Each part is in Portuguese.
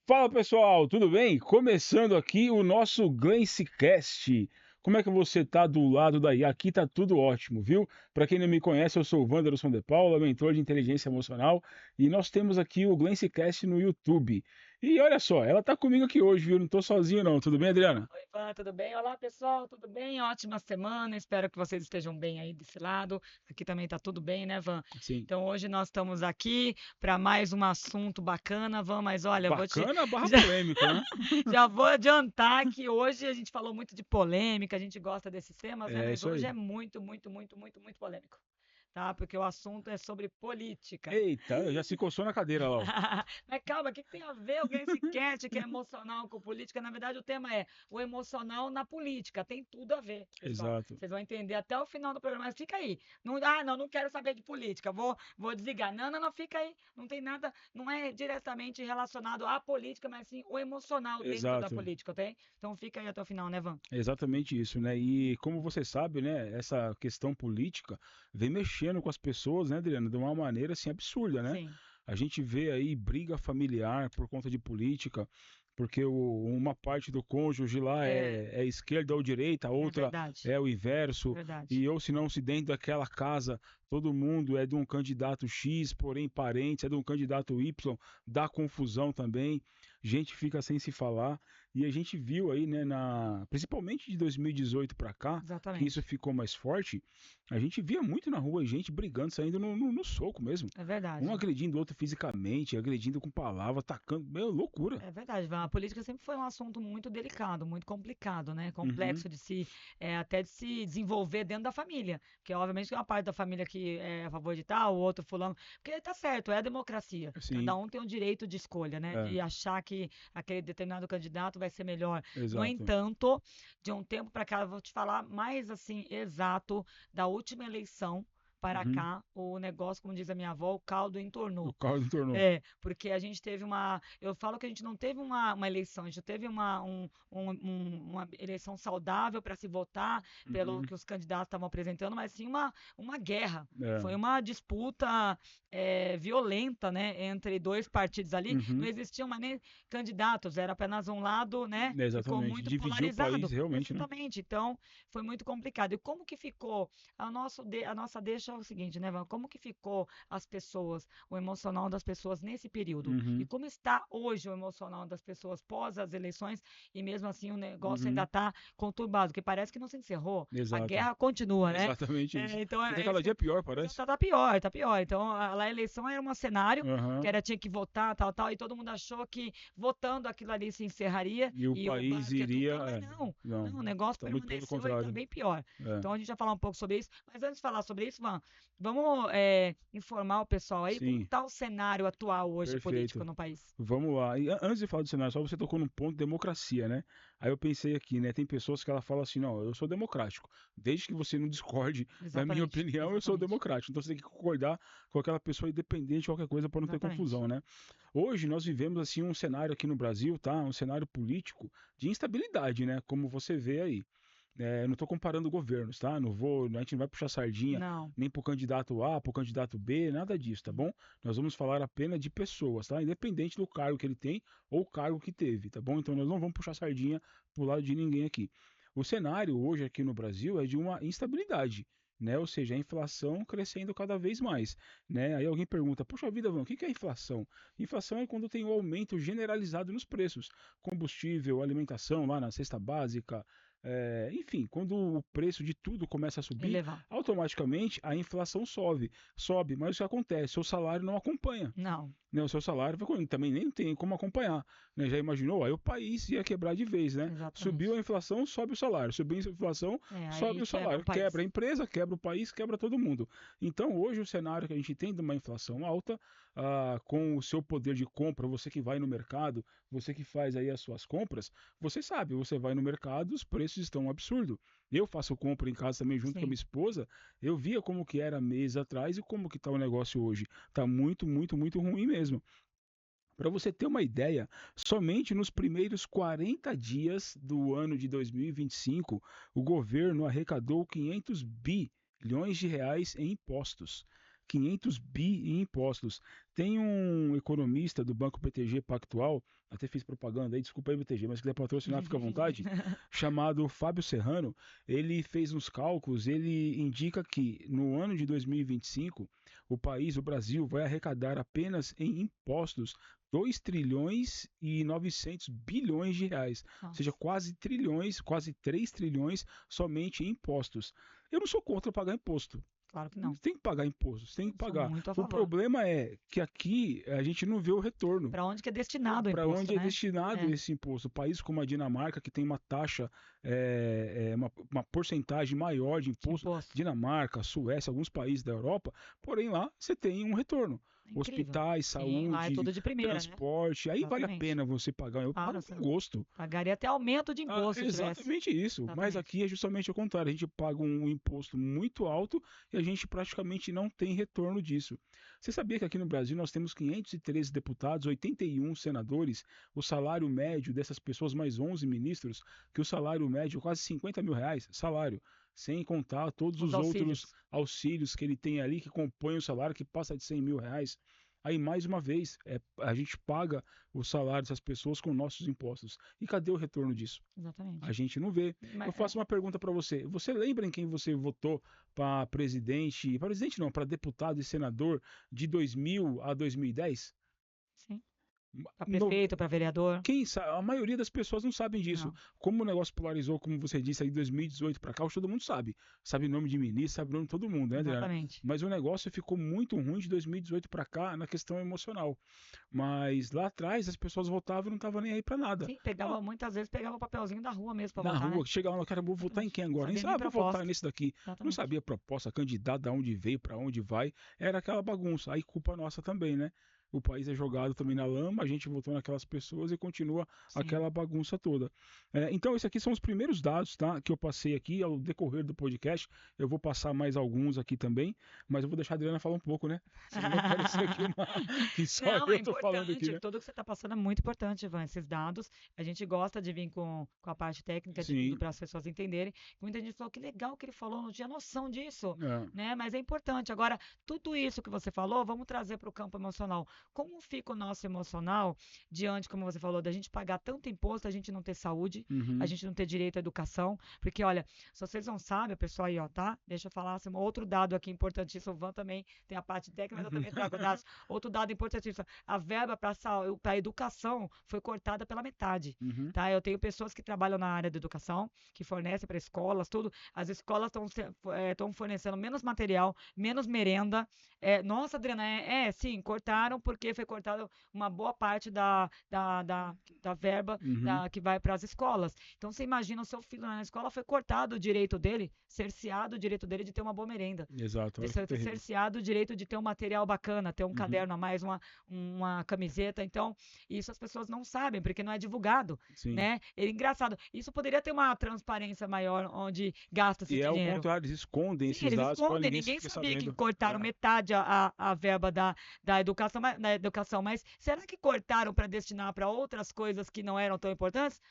Fala pessoal, tudo bem? Começando aqui o nosso Glencecast. Como é que você tá do lado daí? Aqui tá tudo ótimo, viu? Para quem não me conhece, eu sou o Wanderson de Paula, mentor de inteligência emocional, e nós temos aqui o Glencecast no YouTube. E olha só, ela tá comigo aqui hoje, viu? Não tô sozinho não. Tudo bem, Adriana? Oi, Ivan, tudo bem? Olá, pessoal, tudo bem? Ótima semana, espero que vocês estejam bem aí desse lado. Aqui também tá tudo bem, né, Van? Sim. Então, hoje nós estamos aqui para mais um assunto bacana, Van, mas olha, eu vou te Bacana barra já, polêmico, né? já vou adiantar que hoje a gente falou muito de polêmica, a gente gosta desses temas, né? É Mas isso hoje aí. é muito, muito, muito, muito, muito polêmico, tá? Porque o assunto é sobre política. Eita, já se coçou na cadeira lá, ó. Mas calma, o que tem a ver o Gensicast, que é emocional, com política? Na verdade, o tema é o emocional na política. Tem tudo a ver, pessoal. Exato. Vocês vão entender até o final do programa. Mas fica aí. Não, não quero saber de política. Vou desligar. Não, não, não, fica aí. Não tem nada, não é diretamente relacionado à política, mas sim o emocional dentro da Exato. política, ok? Então fica aí até o final, né, Van? Exatamente isso, né? E como você sabe, né, essa questão política vem mexendo com as pessoas, né, Adriano, de uma maneira assim absurda, né? Sim, A gente vê aí briga familiar por conta de política, porque uma parte do cônjuge lá é, é esquerda ou direita, a é outra verdade. é o É inverso, verdade. e ou se não, se dentro daquela casa todo mundo é de um candidato X, porém parente é de um candidato Y, dá confusão também, gente fica sem se falar. E a gente viu aí, né, principalmente de 2018 para cá, que isso Exatamente. ficou mais forte, a gente via muito na rua gente brigando, saindo no soco mesmo. É Um verdade. agredindo o outro fisicamente, agredindo com palavra, atacando. Meu, loucura. É verdade, Van. A política sempre foi um assunto muito delicado, muito complicado, né? Uhum, Complexo de se, até de se desenvolver dentro da família. Porque, obviamente, tem uma parte da família que é a favor de tal, o outro fulano. Porque tá certo, é a democracia. Cada sim, um tem o direito de escolha, né? é, De achar que aquele determinado candidato vai ser melhor. No exato. entanto, de um tempo para cá, eu vou te falar mais assim, exato, da última eleição para Uhum. cá, o negócio, como diz a minha avó, o caldo O entornou. carro tornou. É, porque a gente teve uma. Eu falo que a gente não teve uma eleição, a gente teve uma eleição saudável para se votar pelo Uhum, que os candidatos estavam apresentando, mas sim uma guerra. é, Foi uma disputa violenta, né, entre dois partidos ali. Não uhum, existiam mais nem candidatos, era apenas um lado, né? Ficou exatamente. muito Dividiu o país polarizado. realmente, né? Exatamente. Então, foi muito complicado. E como que ficou? A nossa deixa é o seguinte, né, Val? Como que ficou as pessoas? O emocional das pessoas nesse período. E Uhum, como está hoje o emocional das pessoas pós as eleições, e mesmo assim o negócio ainda uhum, está conturbado, porque parece que não se encerrou. A exato. guerra continua, né? Exatamente isso. Então, E tá é cada isso que dia pior, já parece. tá pior, tá pior. Então, lá a eleição era um cenário que Aham. era tinha que votar, tal, tal, e todo mundo achou que votando aquilo ali se encerraria E o e o país básico ia iria. tudo, mas não, Não, não, o negócio tá muito pelo permaneceu e tá contrário. bem pior. É, Então a gente vai falar um pouco sobre isso, mas antes de falar sobre isso, vamos informar o pessoal aí como sim, está o cenário atual hoje político perfeito. no país. Vamos lá. E antes de falar do cenário, só você tocou num ponto democracia, né? Aí eu pensei aqui, né? Tem pessoas que ela fala assim, não, eu sou democrático. Desde que você não discorde da minha Exatamente, opinião, eu sou exatamente, democrático. Então você tem que concordar com aquela pessoa independente de qualquer coisa para não ter exatamente. confusão, né? Hoje nós vivemos assim um cenário aqui no Brasil, tá? Um cenário político de instabilidade, né? Como você vê aí. Eu não estou comparando governos, tá? Não vou, a gente não vai puxar sardinha Não. nem pro candidato A, pro candidato B, nada disso, tá bom? Nós vamos falar apenas de pessoas, tá? Independente do cargo que ele tem ou cargo que teve, tá bom? Então nós não vamos puxar sardinha pro lado de ninguém aqui. O cenário hoje aqui no Brasil é de uma instabilidade, né? Ou seja, a inflação crescendo cada vez mais, né? Aí alguém pergunta: "Poxa vida, Vão, o que é inflação?" Inflação é quando tem um aumento generalizado nos preços, combustível, alimentação lá na cesta básica, enfim, quando o preço de tudo começa a subir, Elevar. automaticamente a inflação sobe, mas o que acontece? Seu salário não acompanha, Não. né? O seu salário também nem tem como acompanhar, né? Já imaginou? Aí o país ia quebrar de vez, né? Subiu Exatamente. a inflação, sobe o salário. Subiu a inflação, Aí sobe o quebra salário. o país. Quebra a empresa, quebra o país, quebra todo mundo. Então, hoje, o cenário que a gente tem de uma inflação alta, com o seu poder de compra, você que vai no mercado, você que faz aí as suas compras, você sabe, você vai no mercado, os preços estão um absurdo. Eu faço compra em casa também junto com a minha Sim. esposa, eu via como que era mês atrás e como que está o negócio hoje. Tá muito, muito, muito ruim mesmo. Para você ter uma ideia, somente nos primeiros 40 dias do ano de 2025, o governo arrecadou 500 bilhões de reais em impostos. 500 bi em impostos. Tem um economista do Banco BTG Pactual, até fiz propaganda aí, desculpa aí, BTG, mas se quiser patrocinar, fica à vontade, chamado Fábio Serrano. Ele fez uns cálculos, ele indica que no ano de 2025, o país, o Brasil, vai arrecadar apenas em impostos 2 trilhões e 900 bilhões de reais, ou seja, Nossa, quase trilhões, quase 3 trilhões somente em impostos. Eu não sou contra pagar imposto. claro que não. Tem que pagar imposto, tem que Sou pagar. muito a O favor. problema é que aqui a gente não vê o retorno. Para onde que é destinado o Para imposto, onde é né? destinado É, esse imposto? Países como a Dinamarca, que tem uma taxa, uma porcentagem maior de de imposto, imposto. Dinamarca, Suécia, alguns países da Europa, porém lá você tem um retorno. É incrível. Hospitais, Sim, lá é saúde, tudo de primeira, né? transporte, aí vale a Exatamente. pena você pagar. Eu Claro, pago você com gosto. pagaria até aumento de Ah, imposto se tivesse. exatamente isso. Mas Exatamente. aqui é justamente o contrário. A gente paga um imposto muito alto e a gente praticamente não tem retorno disso. Você sabia que aqui no Brasil nós temos 513 deputados, 81 senadores, o salário médio dessas pessoas, mais 11 ministros, que o salário médio é quase 50 mil reais, salário, sem contar todos Os os outros auxílios. auxílios que ele tem ali, que compõem o salário, que passa de 100 mil reais. Aí, mais uma vez, a gente paga o salário dessas pessoas com nossos impostos. E cadê o retorno disso? A Exatamente. gente não vê. Eu Mas, faço uma pergunta para você. Você lembra em quem você votou para presidente, para presidente não, para deputado e senador de 2000 a 2010? sim. Para No, prefeito, para vereador. a maioria das pessoas não sabem disso. Não. Como o negócio polarizou, como você disse aí, de 2018 para cá, hoje todo mundo sabe. Sabe o nome de ministro, sabe o nome de todo mundo, né, Adriana? Exatamente. Mas o negócio ficou muito ruim de 2018 para cá na questão emocional. Mas lá atrás as pessoas votavam e não estavam nem aí para nada. Sim, Ah, muitas vezes pegava o papelzinho da rua mesmo para na votar, né? rua, chegava lá, cara, vou votar em Exatamente. quem Não agora? Nem sabia sabe, nem vou votar proposta. nesse daqui. Não Exatamente. sabia a proposta, candidato, de onde veio, para onde vai. Era aquela bagunça. Aí culpa nossa também, né? O país é jogado também na lama, a gente votou naquelas pessoas e continua Sim. aquela bagunça toda. Então, esses aqui são os primeiros dados, tá, que eu passei aqui ao decorrer do podcast. Eu vou passar mais alguns aqui também, mas eu vou deixar a Adriana falar um pouco, né? Senão vai parecer aqui que só Não, é eu tô falando aqui, importante. né? Tudo que você está passando é muito importante, Ivan. Esses dados, a gente gosta de vir com a parte técnica de tudo Sim, para as pessoas entenderem. Muita gente falou que legal que ele falou, não tinha noção disso, é, né? Mas é importante. Agora, tudo isso que você falou, vamos trazer para o campo emocional. Como fica o nosso emocional diante, como você falou, da gente pagar tanto imposto, a gente não ter saúde, a uhum, gente não ter direito à educação? Porque, olha, se vocês não sabem, o pessoal aí, ó, tá? Deixa eu falar assim, outro dado aqui importantíssimo. O Van também tem a parte técnica, mas eu uhum. também trago dados. Outro dado importantíssimo: a verba para a educação foi cortada pela metade. Uhum. Tá? Eu tenho pessoas que trabalham na área da educação, que fornecem para escolas, tudo. As escolas estão fornecendo menos material, menos merenda. Nossa, Adriana, sim, cortaram porque foi cortada uma boa parte da verba Uhum. que vai para as escolas. Então, você imagina, o seu filho na escola foi cortado o direito dele, cerceado o direito dele de ter uma boa merenda, Exato, de olha que ser terrível. cerceado o direito de ter um material bacana, ter um Uhum. caderno a mais, uma camiseta. Então, isso as pessoas não sabem, porque não é divulgado, Sim. né? Engraçado, isso poderia ter uma transparência maior onde gasta-se E é o dinheiro. contrário, eles escondem Sim, esses eles dados para escondem, ninguém ninguém ficar sabia que sabendo. cortaram É. metade a verba da educação, mas será que cortaram para destinar para outras coisas que não eram tão importantes?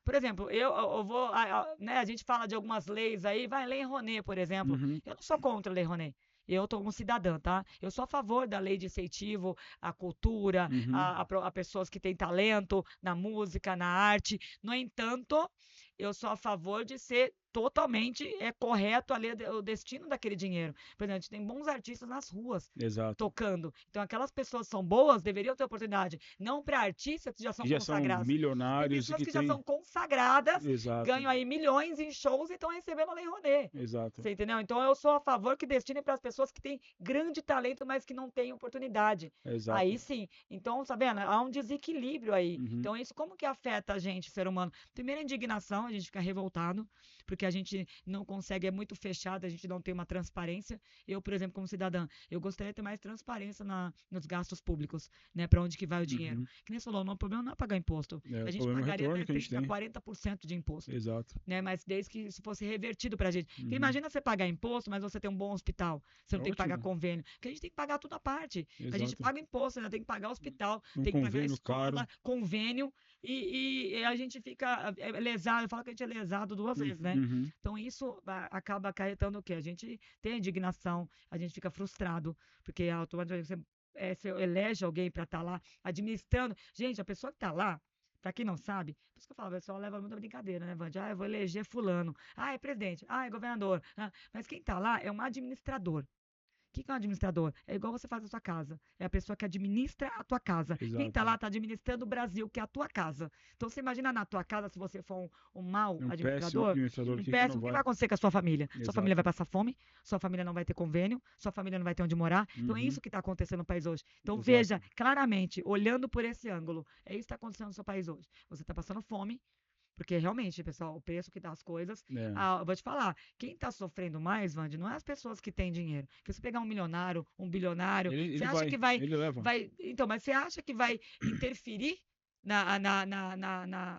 Por exemplo, eu vou, né, a gente fala de algumas leis aí, vai, Lei Rouanet, por exemplo. Uhum. Eu não sou contra a Lei Rouanet. Eu estou como cidadã, tá? Eu sou a favor da lei de incentivo à cultura, Uhum. a pessoas que têm talento na música, na arte. No entanto, eu sou a favor de ser totalmente correto ali o destino daquele dinheiro. Por exemplo, a gente tem bons artistas nas ruas Exato. tocando. Então, aquelas pessoas são boas, deveriam ter oportunidade. Não para artistas que já Que são já são consagrados. Tem milionários e pessoas que que já têm. são consagradas, Exato. ganham aí milhões em shows e estão recebendo a Lei Rouanet. Exato. Você entendeu? Então eu sou a favor que destinem para as pessoas que têm grande talento, mas que não têm oportunidade. Aí Exato. sim. Então, sabendo, há um desequilíbrio aí. Uhum. Então, isso como que afeta a gente, ser humano? Primeiro, a indignação, a gente fica revoltado, porque a gente não consegue, é muito fechado, a gente não tem uma transparência. Eu, por exemplo, como cidadã, eu gostaria de ter mais transparência nos gastos públicos, né? Para onde que vai o dinheiro. Uhum. Que nem você falou, o problema não é pagar imposto. É, A o gente problema é o pagaria retorno até que a gente 30, tem. 40% de imposto, Exato. né? Mas desde que isso fosse revertido pra gente. Porque Uhum. imagina você pagar imposto, mas você tem um bom hospital. Você É não tem que pagar ótimo. convênio. Porque a gente tem que pagar tudo à parte. A gente Exato. paga imposto, ainda tem que pagar hospital, Um tem que pagar convênio caro. escola, convênio. e a gente fica lesado, eu falo que a gente é lesado duas vezes, né? Uhum. Então isso acaba acarretando o quê? A gente tem indignação, a gente fica frustrado, porque automaticamente você elege alguém para estar lá administrando. Gente, a pessoa que está lá, para quem não sabe, por isso que eu falo, o pessoal leva muita brincadeira, né, Vande? Ah, eu vou eleger fulano. Ah, é presidente. Ah, é governador. Ah, mas quem está lá é um administrador. Que é um administrador? É igual você faz na sua casa. É a pessoa que administra a tua casa. Quem está Exato. lá está administrando o Brasil, que é a tua casa. Então você imagina na tua casa, se você for um mau É um péssimo administrador, administrador um que não péssimo, o que vai. vai acontecer com a sua família? Sua família vai Exato. passar fome, sua família não vai ter convênio, sua família não vai ter onde morar. Então é Uhum. isso que está acontecendo no país hoje. Então Exato. veja claramente, olhando por esse ângulo, é isso que está acontecendo no seu país hoje. Você está passando fome, porque realmente, pessoal, o preço que tá as coisas. É. Ah, eu vou te falar, quem tá sofrendo mais, Vande, não é as pessoas que têm dinheiro. Porque se pegar um milionário, um bilionário, você acha que vai, Ele leva. Então, mas você acha que vai interferir na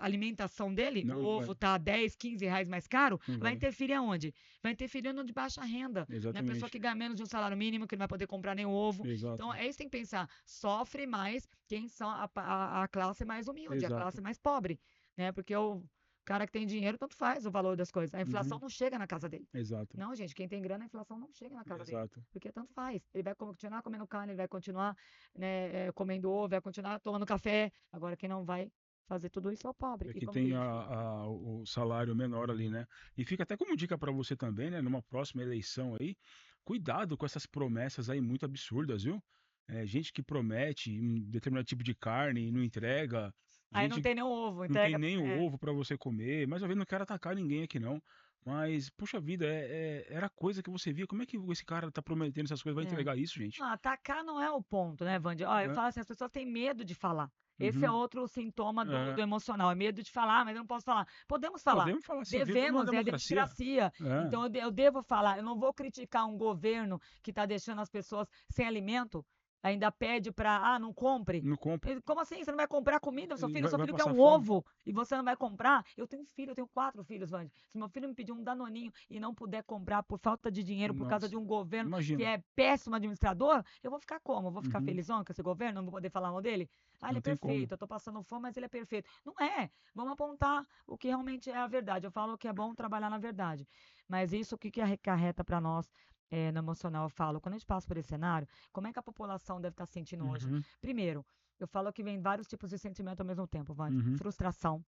alimentação dele? O Não, não vai. ovo tá 10, 15 reais mais caro? Não Vai vai. interferir aonde? Vai interferir no de baixa renda. Na pessoa Exatamente. que ganha menos de um salário mínimo, que não vai poder comprar nem o ovo. Exato. Então, é isso que tem que pensar. Sofre mais quem são a classe mais humilde, a Exato. classe mais pobre, né? Porque o cara que tem dinheiro, tanto faz o valor das coisas. A inflação Uhum. não chega na casa dele. Exato. Não, gente, quem tem grana, a inflação não chega na casa dele. Exato. Porque tanto faz. Ele vai continuar comendo carne, ele vai continuar, né, comendo ovo, vai continuar tomando café. Agora, quem não vai fazer tudo isso é o pobre. É E que como tem diz, o salário menor ali, né? E fica até como dica para você também, né? Numa próxima eleição aí, cuidado com essas promessas aí muito absurdas, viu? É, gente que promete um determinado tipo de carne e não entrega, aí não gente tem nem ovo, não tem entrega. nem o ovo para você comer, mas eu não quero atacar ninguém aqui não. Mas, puxa vida, era coisa que você via. Como é que esse cara tá prometendo essas coisas? Vai É. entregar isso, gente? Não, atacar não é o ponto, né, Vande? Ó, eu É, falo assim, as pessoas têm medo de falar. Esse é uhum, outro sintoma do é. emocional, é medo de falar, mas eu não posso falar. Podemos falar. Podemos falar assim, viva numa Devemos, é a democracia. democracia. É, Então eu devo falar. Eu não vou criticar um governo que está deixando as pessoas sem alimento, ainda pede para, não compre. não compra. Como assim? Você não vai comprar comida? Seu Vai filho quer passar um fome. ovo e você não vai comprar? Eu tenho um filho, eu tenho 4 filhos, Vande. Se meu filho me pedir um danoninho e não puder comprar por falta de dinheiro, por causa Nossa, de um governo que imagina. é péssimo administrador, eu vou ficar como? Eu vou ficar Uhum, felizão com esse governo? Não vou poder falar mal dele? Ah, ele não é tem como. perfeito, eu tô passando fome, mas ele é perfeito. Não é. Vamos apontar o que realmente é a verdade. Eu falo que é bom trabalhar na verdade. Mas isso, o que que acarreta para nós no emocional? Eu falo, quando a gente passa por esse cenário, como é que a população deve estar se sentindo hoje? Uhum, Primeiro, eu falo que vem vários tipos de sentimento ao mesmo tempo, Vande. uhum. Frustração,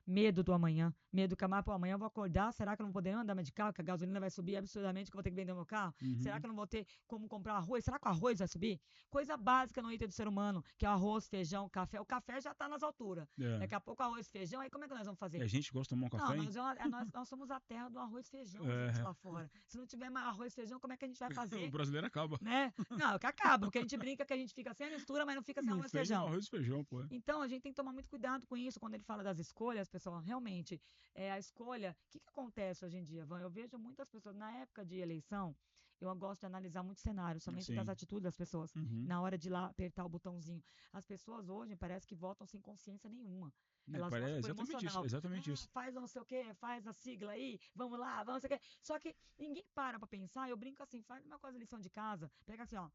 medo do amanhã, medo que amanhã eu vou acordar, será que eu não vou poder andar mais de carro, que a gasolina vai subir absurdamente, que eu vou ter que vender meu carro? Será Uhum. que eu não vou ter como comprar arroz? Será que o arroz vai subir? Coisa básica no item do ser humano, que é arroz, feijão, café. O café já está nas alturas. É. Daqui a pouco arroz, feijão, aí como é que nós vamos E fazer? a gente gosta de tomar um Não, café, hein? nós somos a terra do arroz e feijão, gente, É. lá fora. Se não tiver mais arroz e feijão, como é que a gente vai O fazer? brasileiro acaba. Né? Não, que acaba, porque a gente brinca que a gente fica sem a mistura, mas não fica sem Não arroz e tem feijão. arroz e feijão, pô. Então, a gente tem que tomar muito cuidado com isso quando ele fala das escolhas, pessoal. Realmente, a escolha. O que acontece hoje em dia, Van? Eu vejo muitas pessoas, na época de eleição, eu gosto de analisar muito cenário, somente das Sim. atitudes das pessoas, Uhum. na hora de ir lá apertar o botãozinho. As pessoas hoje parece que votam sem consciência nenhuma. É, Elas votam é por exatamente isso, emocional. exatamente isso. Faz não sei o quê, faz a sigla aí, vamos lá, vamos não sei o quê. Só que ninguém para pra pensar. Eu brinco assim, faz uma coisa, lição de casa. Pega assim, ó.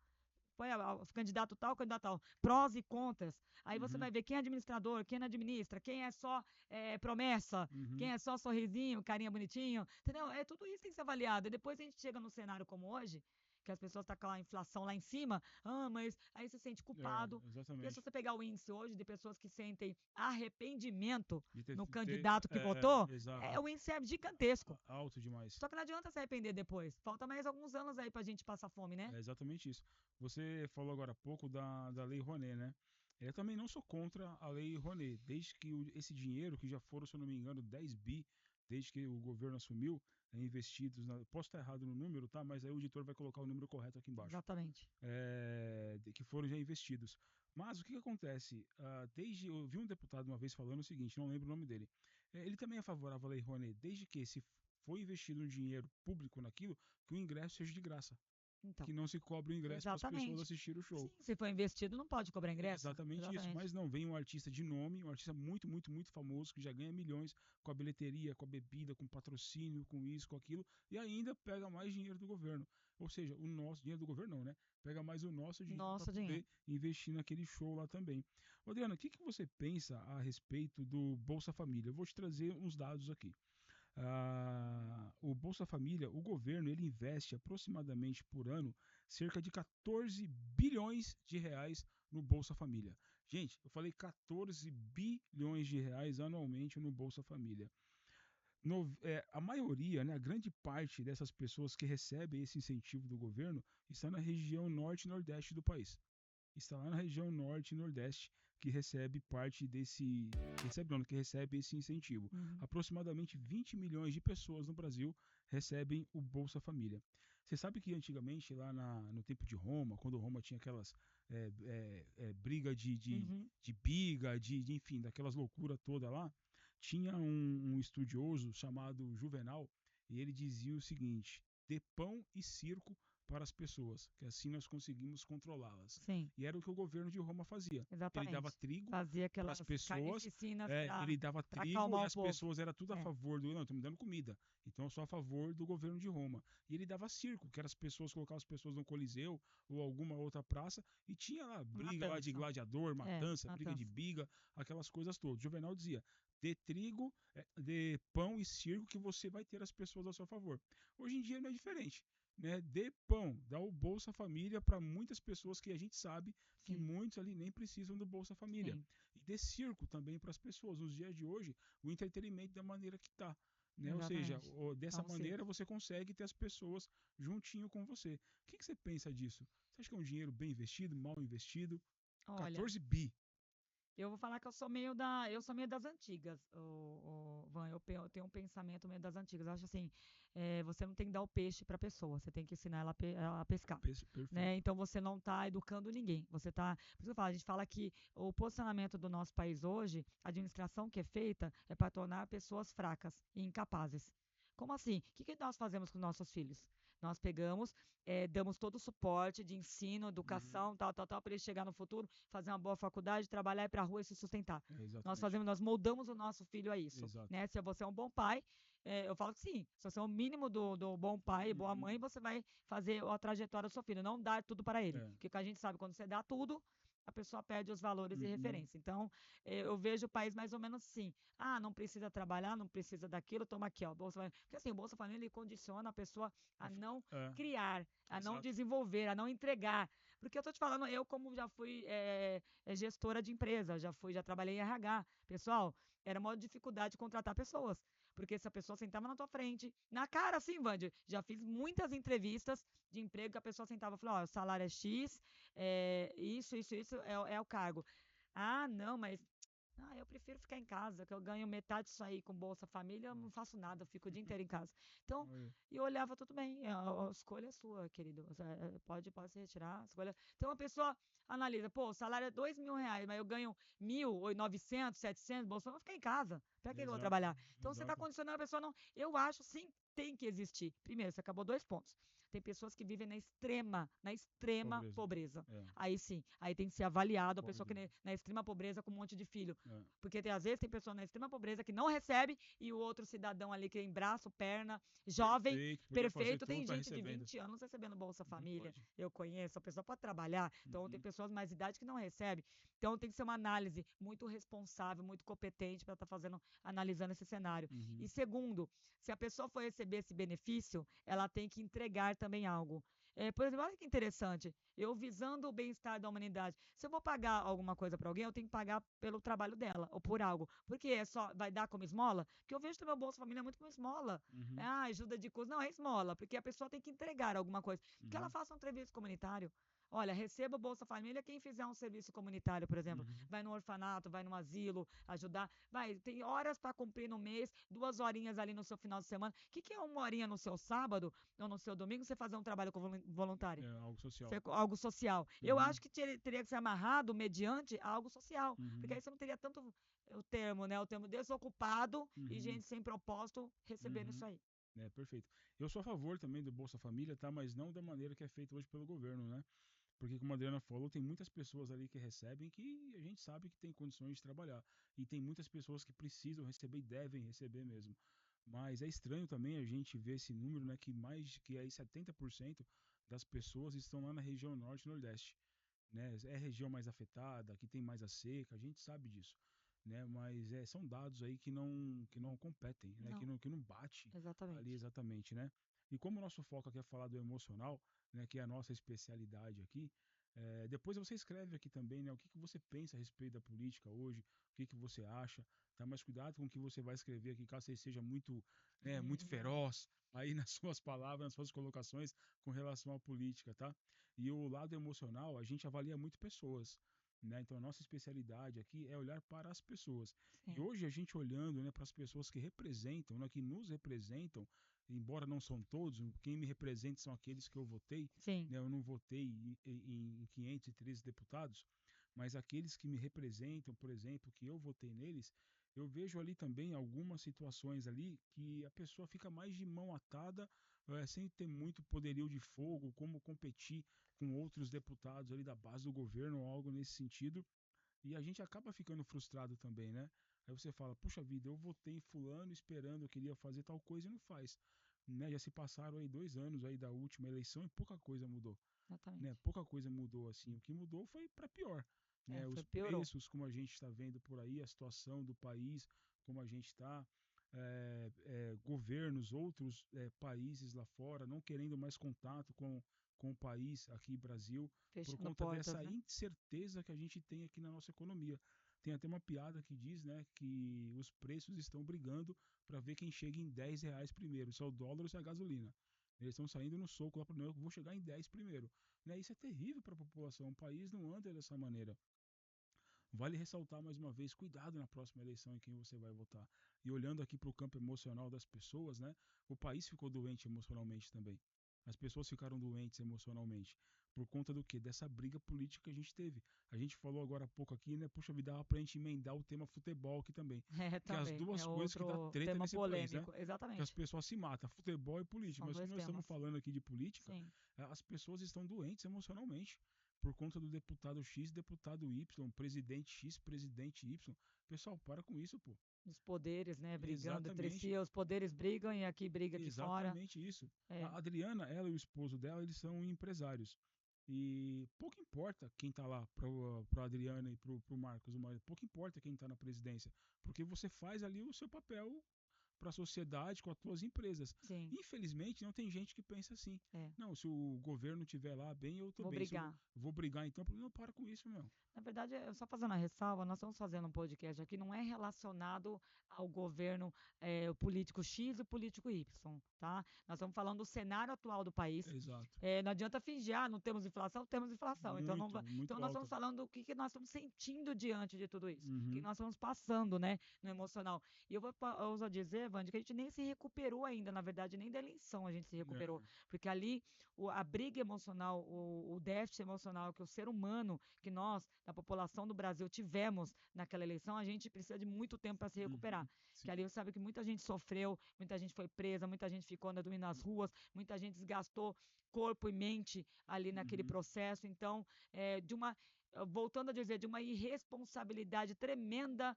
Põe o candidato tal, candidato tal, prós e contras. Aí você Uhum. vai ver quem é administrador, quem não administra, quem é só promessa, Uhum. quem é só sorrisinho, carinha bonitinho, entendeu? É tudo isso que tem que ser avaliado. E depois a gente chega num cenário como hoje, que as pessoas estão com a inflação lá em cima, mas aí você se sente culpado. É, Porque se exatamente. você pegar o índice hoje de pessoas que sentem arrependimento De no ter candidato que votou, exato. o índice é gigantesco. Alto demais. Só que não adianta se arrepender depois. Falta mais alguns anos aí pra gente passar fome, né? É exatamente isso. Você falou agora há pouco da Lei Rouanet, né? Eu também não sou contra a Lei Rouanet, desde que esse dinheiro, que já foram, se eu não me engano, 10 bi, desde que o governo assumiu, investidos, posso estar errado no número, tá? Mas aí o editor vai colocar o número correto aqui embaixo. Exatamente. Que foram já investidos. Mas o que acontece? Eu vi um deputado uma vez falando o seguinte, não lembro o nome dele. Ele também é favorável à Lei Rouanet, desde que se foi investido um dinheiro público naquilo, que o ingresso seja de graça. Então, que não se cobra o ingresso para as pessoas exatamente. assistirem o show. Sim, se for investido, não pode cobrar É ingresso? exatamente isso. Exatamente. Mas não, vem um artista de nome, um artista muito, muito, muito famoso, que já ganha milhões com a bilheteria, com a bebida, com patrocínio, com isso, com aquilo, e ainda pega mais dinheiro do governo. Ou seja, o nosso dinheiro do governo não, né? Pega mais o nosso dinheiro para Nosso dinheiro. poder investir naquele show lá também. Adriana, o que você pensa a respeito do Bolsa Família? Eu vou te trazer uns dados aqui. O Bolsa Família, o governo, ele investe aproximadamente por ano cerca de 14 bilhões de reais no Bolsa Família. Gente, eu falei 14 bilhões de reais anualmente no Bolsa Família. A maioria, né, a grande parte dessas pessoas que recebem esse incentivo do governo está na região norte e nordeste do país. Está lá na região norte e nordeste que recebe parte desse. Recebe, não, que recebe esse incentivo. Uhum. Aproximadamente 20 milhões de pessoas no Brasil recebem o Bolsa Família. Você sabe que antigamente, lá no tempo de Roma, quando Roma tinha aquelas briga Uhum. de biga, enfim, daquelas loucuras toda lá, tinha um estudioso chamado Juvenal e ele dizia o seguinte: dê pão e circo para as pessoas, que assim nós conseguimos controlá-las. Sim, E era o que o governo de Roma fazia. Ele dava exatamente. trigo Fazia para as aquelas pessoas, carnificinas ele dava para trigo acalmar e o as povo. pessoas eram tudo a É, favor do. Não, estou me dando comida. Então eu sou a favor do governo de Roma. E ele dava circo, que era as pessoas, colocavam as pessoas no Coliseu ou alguma outra praça, e tinha lá briga lá de matança. gladiador, É, matança, briga de matança. biga, aquelas coisas todas. Juvenal dizia: dê trigo, dê pão e circo que você vai ter as pessoas a seu favor. Hoje em dia não é diferente, né? Dê pão, dá o Bolsa Família para muitas pessoas que a gente sabe que Sim, muitos ali nem precisam do Bolsa Família. sim, E dê circo também para as pessoas. Nos dias de hoje, o entretenimento da maneira que está. Né? Ou seja, exatamente. dessa Então, maneira circo. você consegue ter as pessoas juntinho com você. O que você pensa disso? Você acha que é um dinheiro bem investido, mal investido? Olha, 14 bi. eu vou falar que eu sou meio das antigas, Van. Eu tenho um pensamento meio das antigas. Eu acho assim, você não tem que dar o peixe para a pessoa, você tem que ensinar ela a pescar, né? Perfeito. Então você não está educando ninguém. Você tá, por isso que eu falo, a gente fala que o posicionamento do nosso país hoje, a administração que é feita é para tornar pessoas fracas e incapazes. Como assim? O que nós fazemos com nossos filhos? Nós pegamos, damos todo o suporte de ensino, Uhum. educação, tal, tal, tal, para ele chegar no futuro, fazer uma boa faculdade, trabalhar, ir para a rua e se sustentar. Exatamente. Nós moldamos o nosso filho a isso, Exato. né? Se você é um bom pai, eu falo que sim, se você é o mínimo do bom pai e boa mãe, Uhum. você vai fazer a trajetória do seu filho, não dar tudo para ele. É. Porque a gente sabe, quando você dá tudo, a pessoa perde os valores e Uhum. referência. Então, eu vejo o país mais ou menos assim. Ah, não precisa trabalhar, não precisa daquilo, toma aqui, ó, Bolsa Família. Porque assim, o Bolsa Família ele condiciona a pessoa a não É. criar, a não Exato. desenvolver, a não entregar. Porque eu tô te falando, eu como já fui gestora de empresa, já trabalhei em RH, pessoal, era uma dificuldade de contratar pessoas. Porque se a pessoa sentava na tua frente, na cara assim, Vande, já fiz muitas entrevistas de emprego que a pessoa sentava e falou, ó, o salário é X, isso é o cargo. Ah, não, mas eu prefiro ficar em casa, que eu ganho metade disso aí com Bolsa Família, eu não faço nada, eu fico o dia inteiro em casa. Então, Olha. e eu olhava, tudo bem, a escolha é sua, querido. Pode se retirar, a escolha. Então, a pessoa analisa, pô, o salário é R$ 2.000, mas eu ganho 1.000, ou 900, 700, Bolsa Família, eu vou ficar em casa. Pra que eu vou Exato. trabalhar? Então, você está Exato. condicionando a pessoa, não. Eu acho, sim, tem que existir. Primeiro, você acabou 2 pontos. Tem pessoas que vivem na extrema Pobreza. pobreza. É. Aí sim, aí tem que ser avaliado a pessoa que Concordo. na extrema pobreza com um monte de filho. É. Porque às vezes tem pessoa na extrema pobreza que não recebe e o outro cidadão ali que tem braço, perna, jovem, Perfeito. Podia fazer perfeito. tudo, Tem tá gente de recebendo. 20 anos recebendo Bolsa Não Família. pode. Eu conheço, a pessoa pode trabalhar. Então tem Uhum. pessoas mais de idade que não recebem. Então tem que ser uma análise muito responsável, muito competente para estar analisando esse cenário. E Uhum. segundo, se a pessoa for receber esse benefício, ela tem que entregar também algo. Por exemplo, olha que interessante. Eu visando o bem-estar da humanidade. Se eu vou pagar alguma coisa para alguém, eu tenho que pagar pelo trabalho dela ou por algo. Porque é só vai dar como esmola? Porque eu vejo também o Bolsa Família muito como esmola. Uhum. Ajuda de custo. Não, é esmola, porque a pessoa tem que entregar alguma coisa. Que ela Uhum. faça um serviço comunitário. Olha, receba o Bolsa Família quem fizer um serviço comunitário, por exemplo. Uhum. Vai no orfanato, vai no asilo, ajudar. Vai, tem horas para cumprir no mês, 2 horinhas ali no seu final de semana. O que é 1 horinha no seu sábado ou no seu domingo, você fazer um trabalho voluntário? É algo social. Algo social. Eu Uhum. acho que teria que ser amarrado mediante algo social, porque Uhum. aí você não teria tanto o termo, né? O termo desocupado e Uhum. gente sem propósito recebendo isso Uhum. aí. né? Perfeito. Eu sou a favor também do Bolsa Família, tá? Mas não da maneira que é feito hoje pelo governo, né? Porque, como a Adriana falou, tem muitas pessoas ali que recebem que a gente sabe que tem condições de trabalhar. E tem muitas pessoas que precisam receber e devem receber mesmo. Mas é estranho também a gente ver esse número, né? Que mais que aí 70% das pessoas estão lá na região norte e nordeste, né? É a região mais afetada, que tem mais a seca, a gente sabe disso, né? Mas são dados aí que não competem, né? Não, Que não bate ali exatamente. exatamente, né? E como o nosso foco aqui é falar do emocional, né? Que é a nossa especialidade aqui, depois você escreve aqui também, né? O que você pensa a respeito da política hoje, o que você acha, tá? Mas cuidado com o que você vai escrever aqui, caso você seja muito, né? Muito feroz aí nas suas palavras, nas suas colocações com relação à política, tá? E o lado emocional, a gente avalia muito pessoas, né? Então a nossa especialidade aqui é olhar para as pessoas. E Sim, hoje a gente olhando, né, para as pessoas que representam, né, que nos representam, embora não são todos, quem me representa são aqueles que eu votei, sim, né? Eu não votei em 513 deputados, mas aqueles que me representam, por exemplo, que eu votei neles, eu vejo ali também algumas situações ali que a pessoa fica mais de mão atada, sem ter muito poderio de fogo, como competir com outros deputados ali da base do governo ou algo nesse sentido, e a gente acaba ficando frustrado também, né? Aí você fala, puxa vida, eu votei em fulano esperando, eu queria fazer tal coisa e não faz. Né? Já se passaram aí 2 anos aí da última eleição e pouca coisa mudou, né? exatamente. Pouca coisa mudou assim. O que mudou foi para pior, né? Foi, Os piorou. preços, como a gente está vendo por aí, a situação do país, como a gente está, governos, outros países lá fora, não querendo mais contato com o país aqui, Brasil, por Fechando conta portas, dessa né? incerteza que a gente tem aqui na nossa economia. Tem até uma piada que diz, né, que os preços estão brigando para ver quem chega em R$ 10 primeiro, se é o dólar ou se é a gasolina. Eles estão saindo no soco lá para eu vou chegar em 10 primeiro, né? Isso é terrível para a população. O país não anda dessa maneira. Vale ressaltar mais uma vez, cuidado na próxima eleição em quem você vai votar. E olhando aqui para o campo emocional das pessoas, né? O país ficou doente emocionalmente também. As pessoas ficaram doentes emocionalmente. Por conta do quê? Dessa briga política que a gente teve. A gente falou agora há pouco aqui, né? Puxa vida, dá pra gente emendar o tema futebol aqui também. É, Que é as também. É duas coisas que dá outro treta tema nesse país, né? polêmico. Que as Exatamente. pessoas se matam, futebol e política. São Mas dois como nós estamos temas. falando aqui de política, Sim. as pessoas estão doentes emocionalmente por conta do deputado X, deputado Y, presidente X, presidente Y. Pessoal, para com isso, pô. Os poderes, né, brigando entre si. Exatamente, Os poderes brigam e aqui briga aqui fora. exatamente isso. É, A Adriana, ela e o esposo dela, eles são empresários. E pouco importa quem tá lá pra Adriana e pro Marcos, pouco importa quem tá na presidência, porque você faz ali o seu papel para a sociedade com as tuas empresas. sim. Infelizmente, não tem gente que pensa assim. É. Não, se o governo estiver lá bem, eu tô Vou bem. Se eu brigar. vou brigar, então, não, para com isso, meu. Na verdade, só fazendo a ressalva, nós estamos fazendo um podcast aqui, não é relacionado ao governo, o político X e o político Y, tá? Nós estamos falando do cenário atual do país. Exato. Não adianta fingir, não temos inflação, temos inflação. Então, não, Muito, então muito nós estamos alta. falando do que nós estamos sentindo diante de tudo isso, o que Uhum. nós estamos passando, né, no emocional. E eu ouso dizer, Vande, que a gente nem se recuperou ainda, na verdade, nem da eleição a gente se recuperou, É. porque ali a briga emocional, o déficit emocional que o ser humano, que nós, da população do Brasil, tivemos naquela eleição, a gente precisa de muito tempo para se recuperar. Uhum. Que ali Sim. você sabe que muita gente sofreu, muita gente foi presa, muita gente ficou andando nas ruas, muita gente desgastou corpo e mente ali naquele Uhum. processo. Então, voltando a dizer, de uma irresponsabilidade tremenda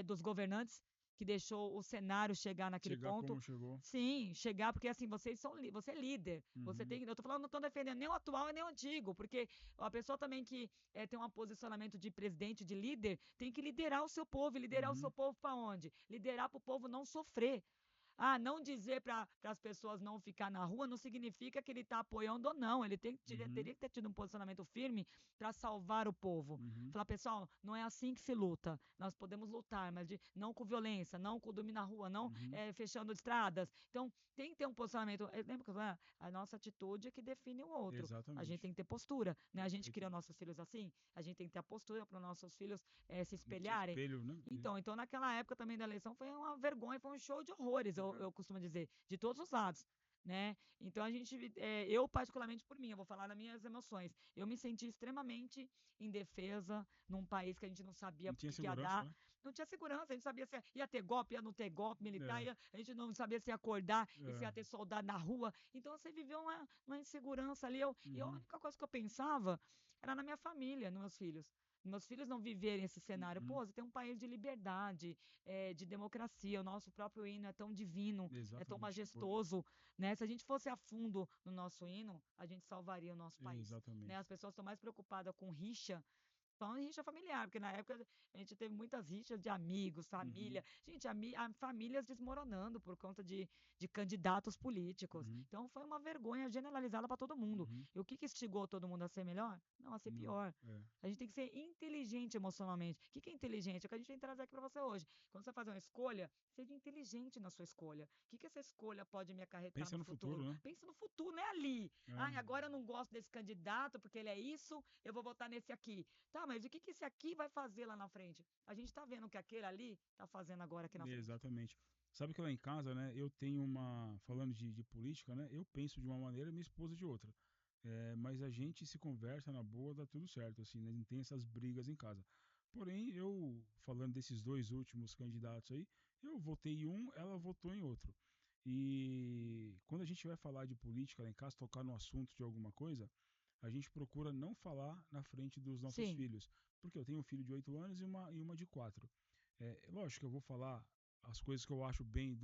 dos governantes, que deixou o cenário chegar naquele Chegar ponto. como chegou. Sim, chegar, porque assim, você é líder, você Uhum. tem, eu tô falando, não tô defendendo nem o atual e nem o antigo, porque a pessoa também que tem um posicionamento de presidente, de líder, tem que liderar o seu povo, e liderar o seu Uhum. povo para onde? Liderar para o povo não sofrer. Ah, não dizer para as pessoas não ficar na rua não significa que ele está apoiando ou não. Ele Uhum. teria que ter tido um posicionamento firme para salvar o povo. Uhum. Falar, pessoal, não é assim que se luta. Nós podemos lutar, mas não com violência, não com dormir na rua, não Uhum. fechando estradas. Então, tem que ter um posicionamento. Lembra que eu falei, a nossa atitude é que define o outro. A gente Exatamente. tem que ter postura, né? A gente Perfeito. cria nossos filhos assim, a gente tem que ter a postura para os nossos filhos se Seu espelharem. espelho, né? Então, naquela época também da eleição foi uma vergonha, foi um show de horrores, É. eu costumo dizer, de todos os lados, né? Então eu particularmente por mim, eu vou falar das minhas emoções. Eu me senti extremamente indefesa num país que a gente não sabia Não o tinha que ia segurança, dar. né? Não tinha segurança, a gente sabia se ia ter golpe, ia não ter golpe militar, É, a gente não sabia se ia acordar e se é. ia ter soldado na rua. Então você viveu uma insegurança ali. E a Uhum, única coisa que eu pensava era na minha família, nos meus filhos. Meus filhos não viverem esse cenário. uhum. Pô, você tem um país de liberdade, de democracia, o nosso próprio hino é tão divino, é tão Exatamente. majestoso, né? Se a gente fosse a fundo no nosso hino, a gente salvaria o nosso país, né? Exatamente. As pessoas estão mais preocupadas com rixa. Falando em rixa familiar, porque na época a gente teve muitas rixas de amigos, família. Uhum, Gente, famílias desmoronando por conta de candidatos políticos. uhum, Então foi uma vergonha generalizada para todo mundo. uhum. E o que instigou todo mundo a ser melhor? Não, a ser Não, pior. é. A gente tem que ser inteligente emocionalmente. O que é inteligente? É o que a gente tem que trazer aqui para você hoje. Quando você fazer uma escolha, seja inteligente na sua escolha. O que essa escolha pode me acarretar Pensa no no futuro? futuro, né? Pensa no futuro, não é ali. É. Ai, agora eu não gosto desse candidato porque ele é isso, eu vou votar nesse aqui. Tá, mas o que esse aqui vai fazer lá na frente? A gente tá vendo o que aquele ali tá fazendo agora aqui na frente. Exatamente. Sabe que lá em casa, né, eu tenho uma. Falando de política, né, eu penso de uma maneira e minha esposa de outra. Mas a gente se conversa na boa, dá tudo certo, assim, né? Não tem essas brigas em casa. Porém, eu, falando desses dois últimos candidatos aí, eu votei em um, ela votou em outro. E quando a gente vai falar de política lá em casa, tocar no assunto de alguma coisa, a gente procura não falar na frente dos nossos Sim, filhos. Porque eu tenho um filho de 8 anos e uma de 4. Lógico que eu vou falar as coisas que eu acho bem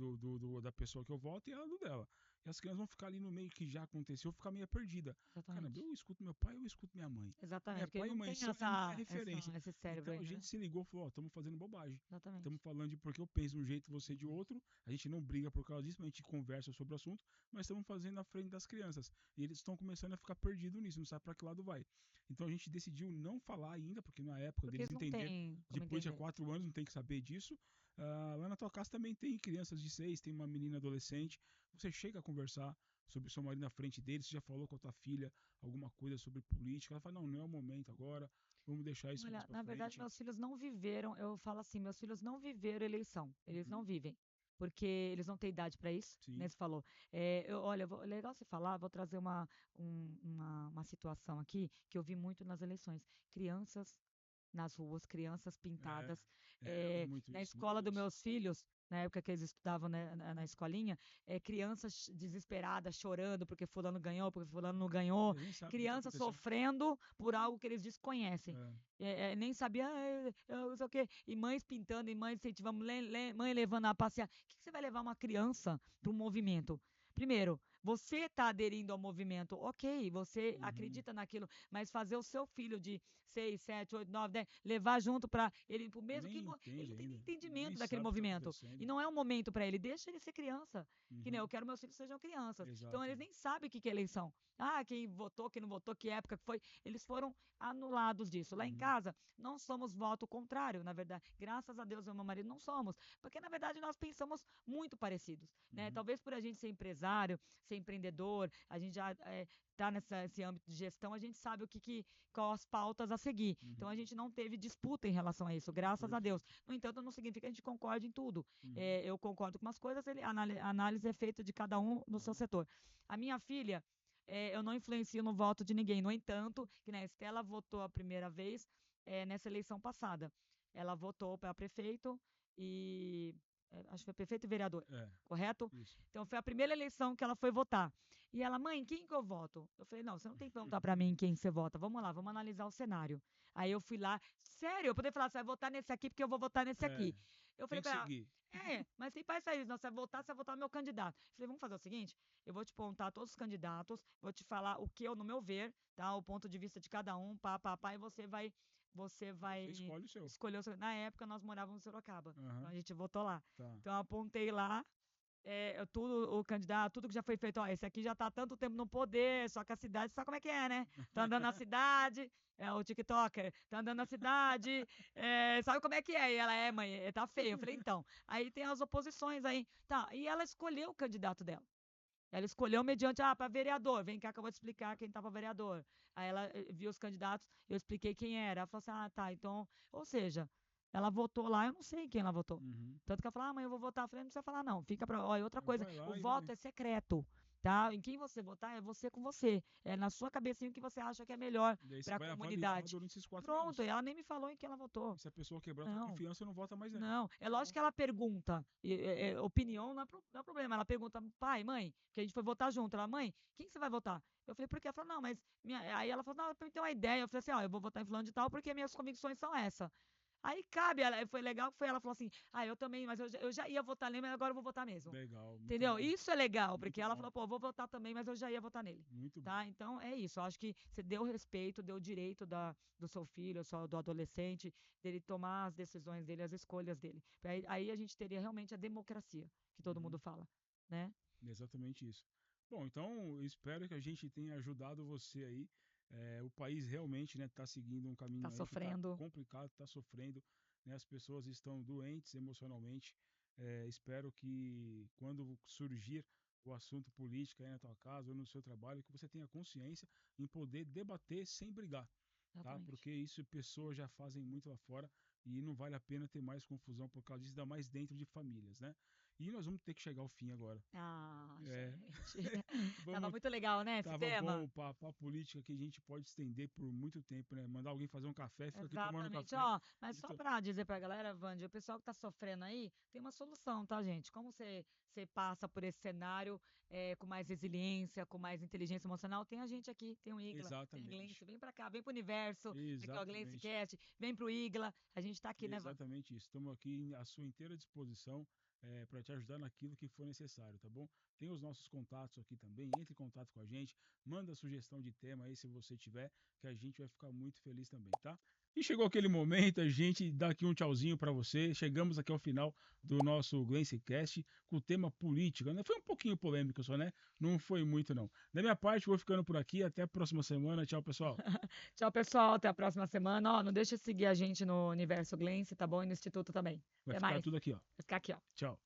da pessoa que eu voto e ela do dela. E as crianças vão ficar ali no meio que já aconteceu, ficar meio perdida. Caramba, exatamente. eu escuto meu pai, eu escuto minha mãe. Exatamente, porque ele Pai e não mãe tem são a minha referência. esse cérebro Então a ainda, gente né? se ligou e falou, ó, estamos fazendo bobagem. Estamos Exatamente. falando de porque eu penso de um jeito, você de outro. A gente não briga por causa disso, mas a gente conversa sobre o assunto, mas estamos fazendo na frente das crianças. E eles estão começando a ficar perdidos nisso, não sabe para que lado vai. Então a gente decidiu não falar ainda, porque na época Porque deles eles não entender têm de como política há entender. 4 anos, não tem que saber disso. Lá na tua casa também tem crianças de 6, tem uma menina adolescente. Você chega a conversar sobre o seu marido na frente deles, você já falou com a tua filha alguma coisa sobre política. Ela fala, não, não é o momento agora, vamos deixar isso mais Olha, para na verdade, frente. meus filhos não viveram, eu falo assim, meus filhos não viveram eleição, eles não Uhum, vivem, porque eles não têm idade para isso, né? sim, Você falou. Olha, legal você falar, vou trazer uma situação aqui que eu vi muito nas eleições. Crianças nas ruas, crianças é, pintadas. muito Na isso, muito escola dos isso. meus filhos, na época que eles estudavam, né, na escolinha, crianças desesperadas, chorando porque fulano ganhou, porque fulano não ganhou, Eles nem sabem o que está crianças acontecendo. sofrendo por algo que eles desconhecem. É, Nem sabia, não sei o quê. E mães pintando, e mães incentivando, mãe levando a passear. O que você vai levar uma criança para um movimento? Primeiro, você está aderindo ao movimento, ok, você uhum. acredita naquilo, mas fazer o seu filho de 6, 7, 8, 9, 10, levar junto para ele, pro mesmo que Nem ele entende não tem nem ainda, nem entendimento daquele sabe o que está movimento. E acontecendo. não é um momento para ele, deixa ele ser criança. Que nem eu Uhum. quero meus filhos sejam crianças. Então Exato. eles nem sabem o que é eleição. Ah, quem votou, quem não votou, que época que foi. Eles foram anulados disso. Lá em Uhum. casa, não somos voto contrário, na verdade. Graças a Deus, eu e meu marido não somos. Porque, na verdade, nós pensamos muito parecidos. Né? Uhum. Talvez por a gente ser empresário, ser empreendedor, a gente já está nesse âmbito de gestão, a gente sabe qual as pautas a seguir. Então a Uhum. gente não teve disputa em relação a isso, graças a Deus. Perfeito. No entanto, não significa que a gente concorde em tudo. Uhum. Eu concordo com umas coisas, a análise é feita de cada um no seu setor. A minha filha, eu não influencio no voto de ninguém. No entanto, que né, a Estela votou a primeira vez nessa eleição passada. Ela votou para prefeito e acho que foi prefeito e vereador, É, correto? isso. Então foi a primeira eleição que ela foi votar. E ela, mãe, quem que eu voto? Eu falei, não, você não tem que perguntar para mim quem você vota. Vamos lá, vamos analisar o cenário. Aí eu fui lá, sério, eu poderia falar, você vai votar nesse aqui porque eu vou votar nesse aqui. É, Eu tem falei que para ela, seguir. mas tem pai sair, não, você vai votar no meu candidato. Eu falei, vamos fazer o seguinte, eu vou te apontar todos os candidatos, vou te falar o que eu, no meu ver, tá? O ponto de vista de cada um, e você Você vai escolhe o seu. escolher o seu. Na época nós morávamos em Sorocaba, então Aham, a gente votou lá. tá. Então eu apontei lá, tudo, o candidato, tudo que já foi feito, ó, esse aqui já tá há tanto tempo no poder, só que a cidade, sabe como é que é, né? Tá andando na cidade, o TikToker, tá andando na cidade, sabe como é que é? E ela, mãe, tá feio. Eu falei, então, aí tem as oposições aí, tá, e ela escolheu o candidato dela. Ela escolheu mediante, para vereador, vem cá que eu vou te explicar quem estava vereador. Aí ela viu os candidatos, eu expliquei quem era. Ela falou assim, tá, então, ou seja, ela votou lá, eu não sei quem ela votou. Uhum. Tanto que ela falou, mãe, eu vou votar. Eu falei, não precisa falar não, fica pra... Ó, e outra coisa, Vai o lá e voto vai. é secreto. tá? Em quem você votar é você com você. É na sua cabecinha o que você acha que é melhor E aí você para a vai avaliar comunidade. durante esses 4 anos. Pronto, ela nem me falou em que ela votou. E se a pessoa quebrar a tua Não. confiança, não vota mais nela. Não, é Tá lógico bom? que ela pergunta, opinião não é problema, ela pergunta, pai, mãe, porque a gente foi votar junto, ela, mãe, quem que você vai votar? Eu falei, por quê? Ela falou, não, mas, aí ela falou, não, eu tenho uma ideia, eu falei assim, ó, eu vou votar em fulano de tal porque minhas convicções são essa. Aí cabe, foi legal que foi, ela falou assim, eu também, mas eu já ia votar nele, mas agora eu vou votar mesmo. Legal, muito Entendeu? bom. Isso é legal, porque Muito ela bom. falou, pô, eu vou votar também, mas eu já ia votar nele. Muito bom. Tá? Então é isso. Eu acho que você deu respeito, deu direito do seu filho, do adolescente, dele tomar as decisões dele, as escolhas dele. Aí a gente teria realmente a democracia, que todo mundo Uhum. fala, né? Exatamente isso. Bom, então eu espero que a gente tenha ajudado você aí. O país realmente, né, está seguindo um Tá caminho aí que está sofrendo. complicado, está sofrendo, né, as pessoas estão doentes emocionalmente. Espero que quando surgir o assunto político aí na tua casa ou no seu trabalho, que você tenha consciência em poder debater sem brigar, tá? Exatamente. Porque isso pessoas já fazem muito lá fora e não vale a pena ter mais confusão por causa disso, ainda mais dentro de famílias, né? E nós vamos ter que chegar ao fim agora. Ah, É, gente. Tava vamos, muito legal, né, esse tava bom tema? o papo, a política que a gente pode estender por muito tempo, né? Mandar alguém fazer um café e fica aqui tomando Exatamente. café. Ó, mas E só para dizer para a galera, Vande, o pessoal que está sofrendo aí, tem uma solução, tá, gente? Como você passa por esse cenário com mais resiliência, com mais inteligência emocional, tem a gente aqui, tem o Igla, tem a Exatamente. Glense, vem para cá, vem pro universo, aqui ó, Glense Exatamente. Cast, vem pro Igla, a gente tá aqui, né, Van? Exatamente isso. Estamos aqui à sua inteira disposição para te ajudar naquilo que for necessário, tá bom? Tem os nossos contatos aqui também. Entre em contato com a gente, manda sugestão de tema aí se você tiver, que a gente vai ficar muito feliz também, tá? E chegou aquele momento, a gente dá aqui um tchauzinho para você. Chegamos aqui ao final do nosso Glencecast com o tema política, né? Foi um pouquinho polêmico só, né? Não foi muito, não. Da minha parte, vou ficando por aqui. Até a próxima semana. Tchau, pessoal. Tchau, pessoal, até a próxima semana. Ó, não deixa de seguir a gente no Universo Glense, tá bom? E no Instituto também. Vai Até ficar mais. tudo aqui, ó. Vai ficar aqui, ó. Tchau.